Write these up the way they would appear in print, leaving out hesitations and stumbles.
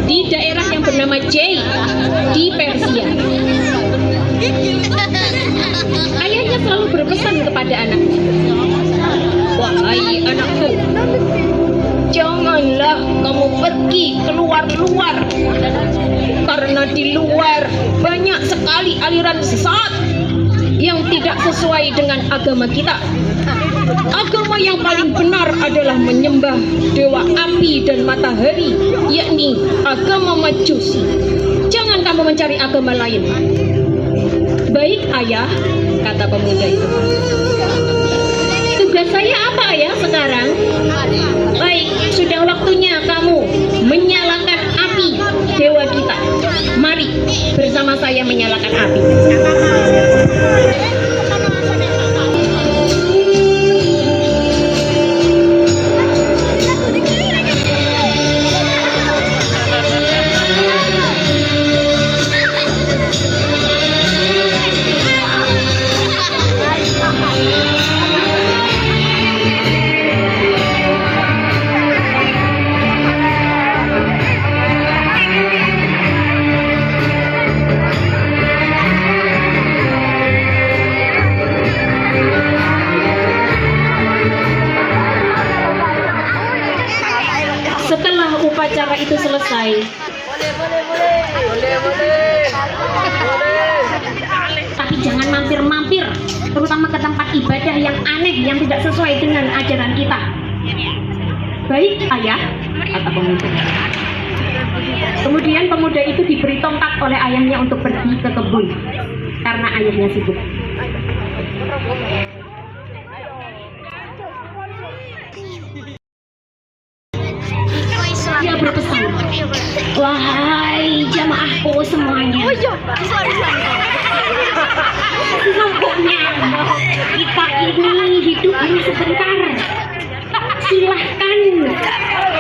di daerah yang bernama Jay di Persia. Ayahnya selalu berpesan kepada anaknya, "Wahai anakku, janganlah kamu pergi keluar-luar, karena di luar banyak sekali aliran sesat yang tidak sesuai dengan agama kita. Agama yang paling benar adalah menyembah dewa api dan matahari, yakni agama Majusi. Jangan kamu mencari agama lain." "Baik ayah," kata pemuda itu. "Tugas saya apa ayah sekarang?" "Baik, sudah waktunya kamu menyalakan api dewa kita. Mari bersama saya menyalakan api." Setelah upacara itu selesai, tapi jangan mampir-mampir, terutama ke tempat ibadah yang aneh yang tidak sesuai dengan ajaran kita. "Baik ayah," kata pemuda. Kemudian pemuda itu diberi tongkat oleh ayahnya untuk pergi ke kebun karena ayahnya sibuk. Dia berpesan, "Wahai jamaahku semuanya, pokoknya kita ini hidup hanya sebentar. Silahkan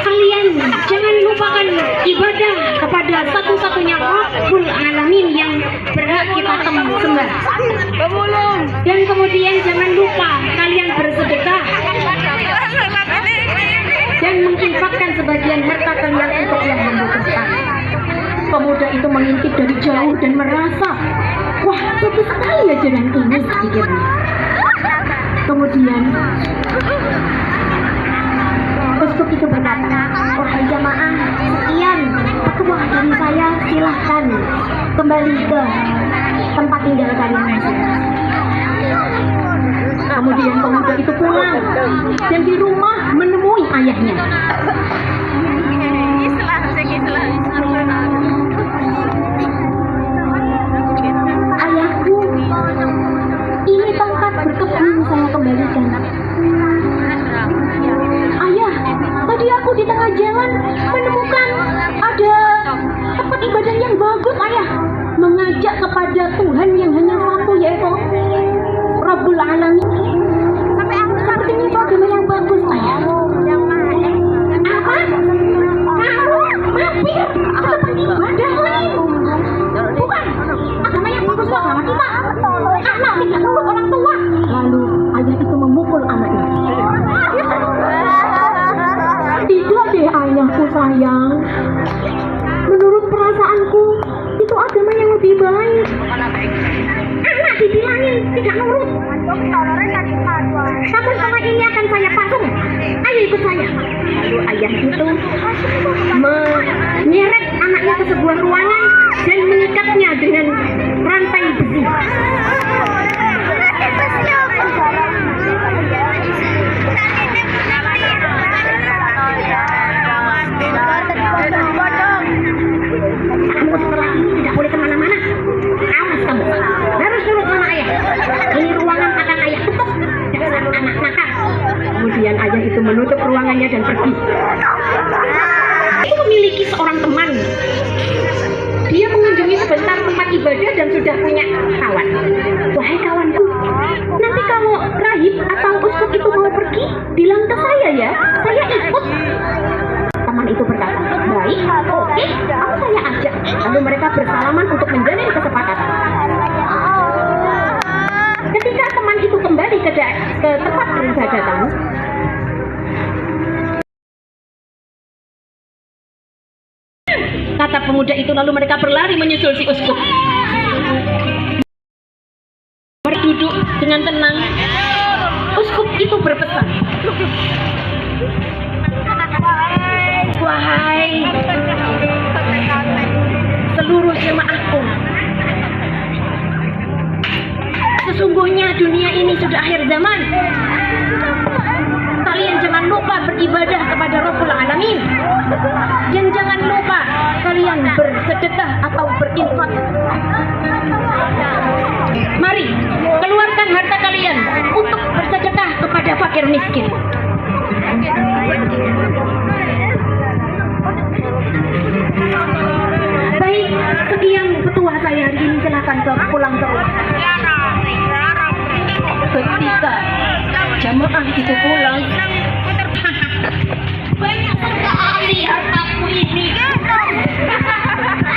kalian jangan lupakan ibadah kepada satu-satunya Rabbul Alamin yang berhak kita sembah. Dan kemudian jangan lupa kalian bersedekah dan menginfakkan sebagian harta kalian untuk yang membutuhkan." Pemuda itu mengintip dari jauh dan merasa, "Wah, bagus sekali ajaran ini," pikirnya. Kemudian Uskup itu berkata, "Wahai jamaah, sekian petua dari saya, silahkan kembali ke tempat tinggal kalian masing-masing." Kemudian pemuda itu pulang dan di rumah menemui ayahnya. "Ayahku, ini tongkat berkebun saya kembalikan." "Ayah, tadi aku di tengah jalan menemukan ada tempat ibadah yang bagus ayah, mengajak kepada Tuhan yang hanya satu, yaitu Rabbul Alamin. Sepertinya itu agama yang bagus ayah." "Apa? Kamu mampir ke tempat ibadah lain? Bukan, agama yang bagus itu agama kita. Anak tidak nurut orang tua." Lalu ayah itu memukul anaknya. "Tidak deh ayahku sayang, menurut perasaanku itu agama yang lebih baik. Anak dibilangin tidak nurut. Tapi setelah ini akan saya pasung. Ayo ikut saya." Lalu ayah itu menyeret anaknya ke sebuah ruangan dan mengikatnya dengan rantai besi. "Kamu setelah ini tidak boleh kemana-mana. Awas kamu, harus nurut sama ayah. Ini ruangan akan ayah tutup dengan anak nakal." Kemudian ayah itu menutup ruangannya dan pergi. Dia memiliki seorang teman. Dia mengunjungi sebentar tempat ibadah dan sudah punya kawan. "Wahai kawanku, nanti kalau rahib atau uskup itu mau pergi, bilang ke saya ya, saya ikut." Teman itu berkata, "Baik, oke, aku saya ajak." Lalu mereka bersalaman untuk menjalin kesepakatan. Ketika teman itu kembali ke tempat peribadatan, kata pemuda itu. Lalu mereka berlari menyusul si uskup. Mereka duduk dengan tenang. Uskup itu berpesan, wahai seluruh jemaahku, sesungguhnya dunia ini sudah akhir zaman. Kalian jangan lupa beribadah kepada Rabbul Alamin, dan jangan lupa kalian bersedekah atau berinfak. Mari keluarkan harta kalian untuk bersedekah kepada fakir miskin. Baik, sekian petua saya hari ini, silakan pulang terus. Ketika jamaah itu pulang, banyak sekali hartaku ini.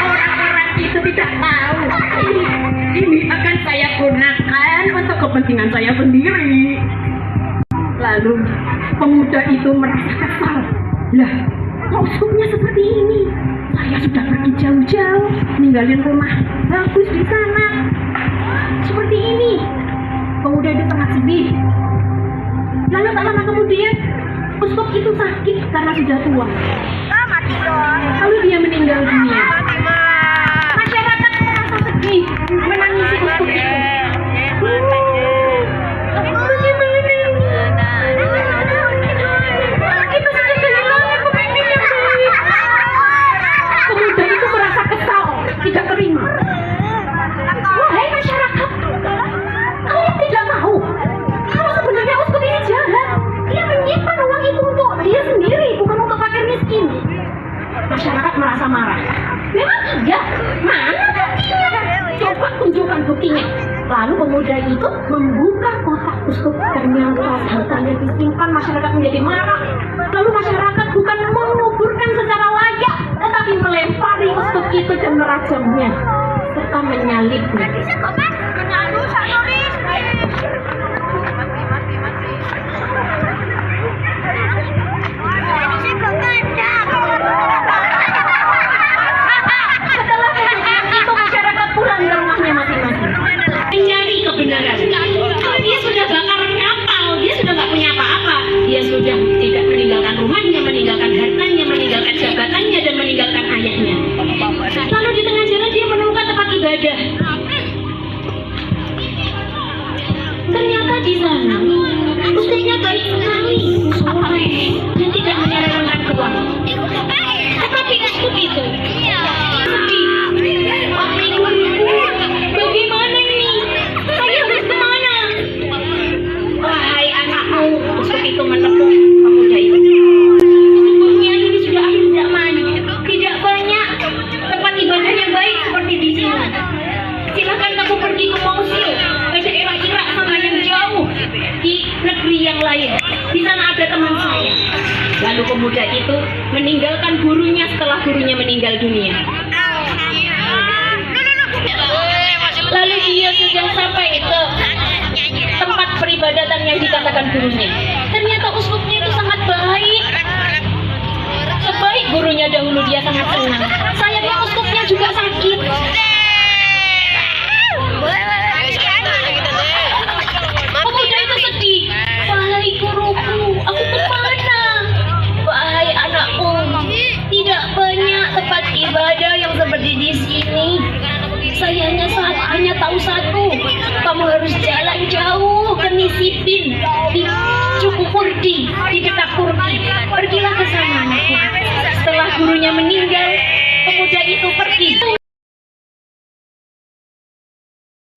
Orang-orang itu tidak tahu ini akan saya gunakan untuk kepentingan saya sendiri. Lalu pemuda itu merasa kesal. Lah, maksudnya seperti ini. Saya sudah pergi jauh-jauh, ninggalin rumah bagus di sana. Seperti ini. Pemuda itu sangat sedih. Lalu tak lama kemudian, uskup itu sakit karena sudah tua. Lalu dia meninggal dunia. Masyarakat merasa sedih, menangisi uskup itu. Kita sudah kehilangan pemimpin yang baik. Pemuda itu merasa kesal, tidak terima. Wahai masyarakat, kalian tidak tahu kalau sebenarnya uskup ini jahat. Dia menyimpan uang itu untuk dia sendiri, bukan untuk fakir miskin. Masyarakat merasa marah. Memang iya? Mana buktinya? Coba tunjukkan buktinya. Lalu pemuda itu membuka kotak uskup. Ternyata hartanya disimpan. Masyarakat menjadi marah. Lalu masyarakat bukan menguburkan secara layak, tetapi melempari uskup itu dan merajamnya serta menyalibnya. Setelah kejadian itu masyarakat pulang ke rumahnya masing-masing mencari kebenaran. Dia sudah bakar kapal, dia sudah nggak punya apa-apa. Dia sudah tidak meninggalkan rumahnya, meninggalkan hartanya, meninggalkan jabatannya, dan meninggalkan ayahnya. Lalu di tengah jalan dia menemukan tempat ibadah. Ternyata di sana uskupnya baik sekali, soleh, dan tidak menyerahkan uang. Tetapi uskup itu sedih. Wahai guruku, bagaimana ini? Saya harus kemana? Wahai anakku, uskup itu menepuk pemuda itu. Sesungguhnya ini sudah akhir zaman. Tidak banyak tempat ibadah yang baik seperti di sini. Silakan kamu pergi ke Mosul, ke daerah Irak sana yang jauh, di negeri yang lain. Di sana ada teman saya. Lalu pemuda itu meninggalkan gurunya setelah gurunya meninggal dunia. Lalu dia sudah sampai ke tempat peribadatan yang dikatakan gurunya. Ternyata uskupnya itu sangat baik. Sebaik gurunya dahulu, dia sangat senang. Sayangnya uskupnya juga sakit. Pemuda itu sedih. Wahai guruku, aku kemana? Wahai anakku, tidak banyak tempat ibadah yang seperti di sini. Saya hanya tahu satu. Kamu harus jalan jauh ke Nisipin, di Cukukurdi, di dekat Turki. Pergilah ke sana, anakku. Setelah gurunya meninggal, pemuda itu pergi.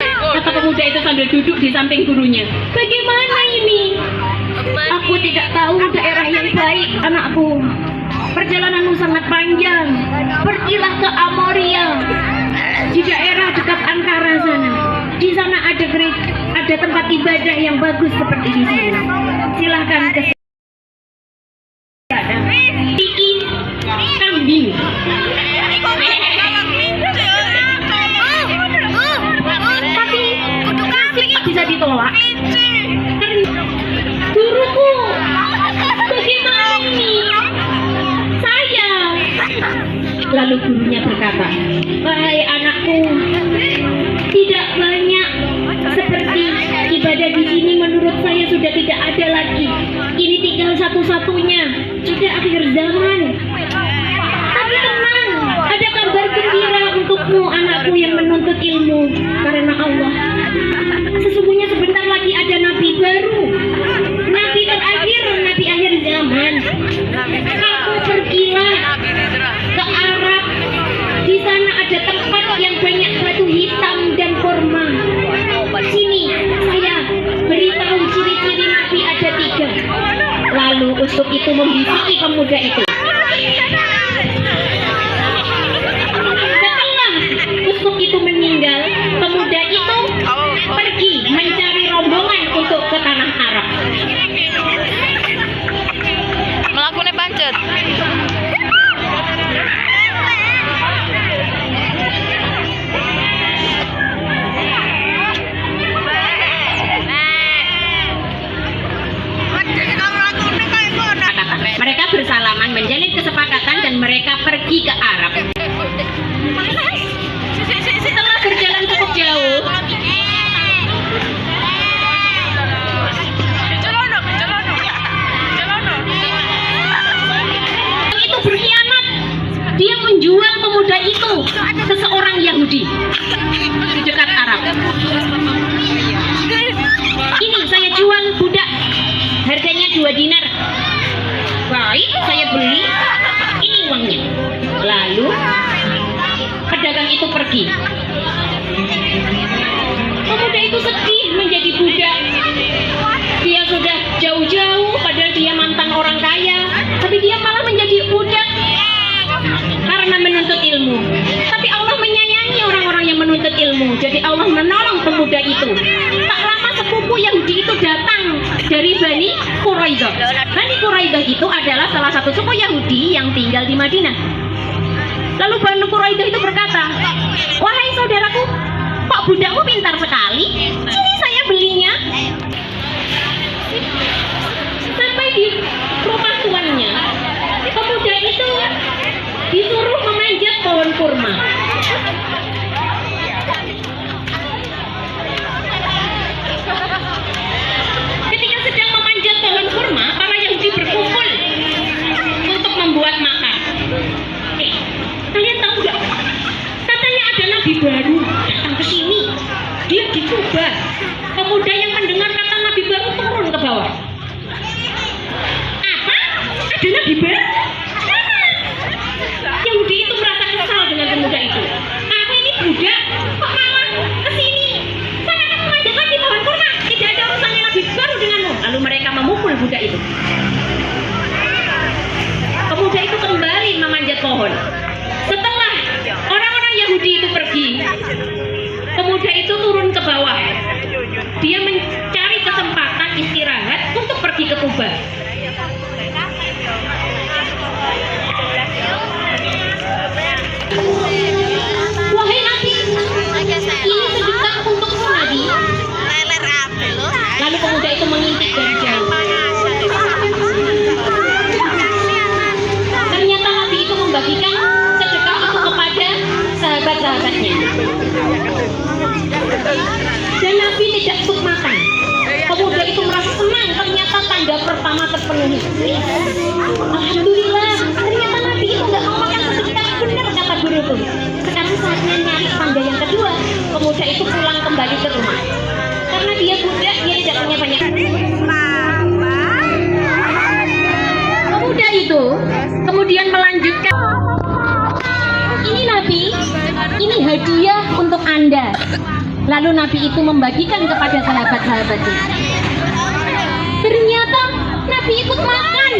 Kata pemuda itu sambil duduk di samping gurunya. Bagaimana ini? Aku tidak tahu daerah yang baik, anakku. Perjalananmu sangat panjang. Pergilah ke Amoria, di daerah dekat Ankara sana. Di sana ada tempat ibadah yang bagus seperti di sini. Silahkan ke sana. Bikin kambing. Tapi bisa ditolak. Guruku, bagaimana ini? Lalu gurunya berkata, "Wahai anakku, tidak banyak seperti ibadah di sini menurut saya sudah tidak ada lagi. Ini tinggal satu-satunya, sudah akhir zaman. Tapi tenang, ada kabar gembira untukmu anakku yang menuntut ilmu karena Allah. Sesungguhnya sebentar lagi ada nabi baru, nabi terakhir, nabi akhir zaman. Kamu pergilah ke Arab. Di sana ada tempat yang banyak batu hitam dan kurma. Sini saya beritahu ciri-ciri nabi ada 3. Lalu uskup itu membisiki pemuda itu. Setelah uskup itu meninggal, pemuda itu pergi mencari rombongan untuk ke tanah Arab. Melakukannya pancet. Mereka bersalaman, menjalin kesepakatan, dan mereka pergi ke Arab. Setelah berjalan cukup jauh, itu berkhianat. Dia menjual pemuda itu ke seorang Yahudi di dekat Arab. Ini saya jual budak, harganya 2 dinar. Baik, saya beli, ini uangnya. Lalu pedagang itu pergi. Pemuda itu sedih menjadi budak. Dia sudah jauh-jauh, padahal dia mantan orang kaya, tapi dia malah menjadi budak karena menuntut ilmu. Tapi Allah menyayangi orang-orang yang menuntut ilmu. Jadi Allah menolong pemuda itu. Tak lama sepupu Yahudi itu datang dari Bani Quraidah. Bani Quraidah itu adalah salah satu suku Yahudi yang tinggal di Madinah. Lalu Bani Quraidah itu berkata, "Wahai saudaraku, kok budakmu pintar sekali? Sini saya belinya." Sampai di rumah tuannya, pemuda itu disuruh memanjat pohon kurma. Ketika sedang memanjat pohon kurma, para Yahudi berkumpul untuk membuat makan. Kalian tahu nggak? Katanya ada nabi baru datang ke sini. Dia dicoba. Pemuda yang mendengar kata nabi baru turun ke bawah. Apa? Ada nabi baru? Yahudi itu merasa kesal dengan pemuda itu. Aku ini budak, kok malah kesini? Sana kamu manjat lagi pohon kurma. Tidak ada urusannya nabi baru denganmu. Lalu mereka memukul budak itu. Pemuda itu kembali memanjat pohon. Setelah orang-orang Yahudi itu pergi, pemuda itu turun ke bawah. Dia mencari kesempatan istirahat untuk pergi ke Kuba. Wahai Nabi, ini sedekah untukmu Nabi. Lalu pemuda itu mengintip dari jauh. Ternyata Nabi itu membagikan sedekah itu kepada sahabat-sahabatnya. Dan Nabi tidak untuk makan. Pemuda itu merasa senang, ternyata tanda pertama terpenuhi. Alhamdulillah, ternyata Nabi itu nggak mau makan sedekah, benar kata guru itu. Sekarang saatnya nyari tanda yang kedua. Pemuda itu pulang kembali ke rumah. Karena dia budak, dia tidak punya banyak. Pemuda itu kemudian melanjutkan, "Ini Nabi, ini hadiah untuk Anda." Lalu Nabi itu membagikan kepada sahabat-sahabatnya. Ternyata Nabi ikut makan.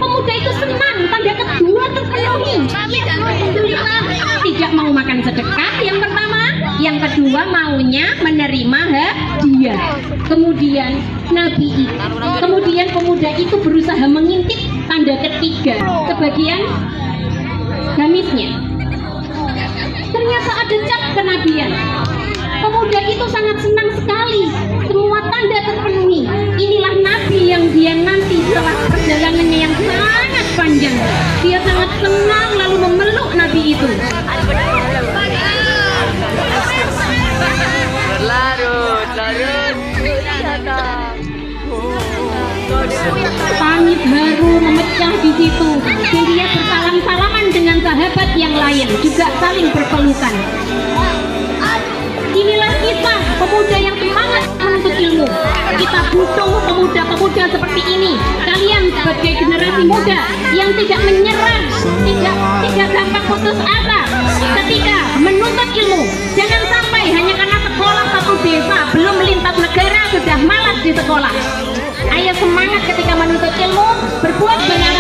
Pemuda itu senang, tanda kedua terpenuhi. Alhamdulillah, tidak mau makan sedekah yang pertama, yang kedua maunya menerima hadiah. Kemudian pemuda itu berusaha mengintip tanda ketiga ke bagian gamisnya. Ternyata ada cap kenabian. Pemuda itu sangat senang sekali. Semua tanda terpenuhi. Inilah Nabi yang dia nanti setelah perjalanannya yang sangat panjang. Dia sangat senang lalu memeluk Nabi itu. Berlarut. Tangis haru memecah di situ, dan dia bersalam-salaman dengan sahabat yang lain, juga saling berpelukan. Inilah kisah pemuda yang semangat menuntut ilmu. Kita butuh pemuda-pemuda seperti ini. Kalian sebagai generasi muda yang tidak menyerah, tidak gampang putus asa ketika menuntut ilmu. Jangan sampai hanya karena sekolah satu desa belum melintas negara sudah malas di sekolah. Ayo semangat ketika menuntut ilmu, berbuat benar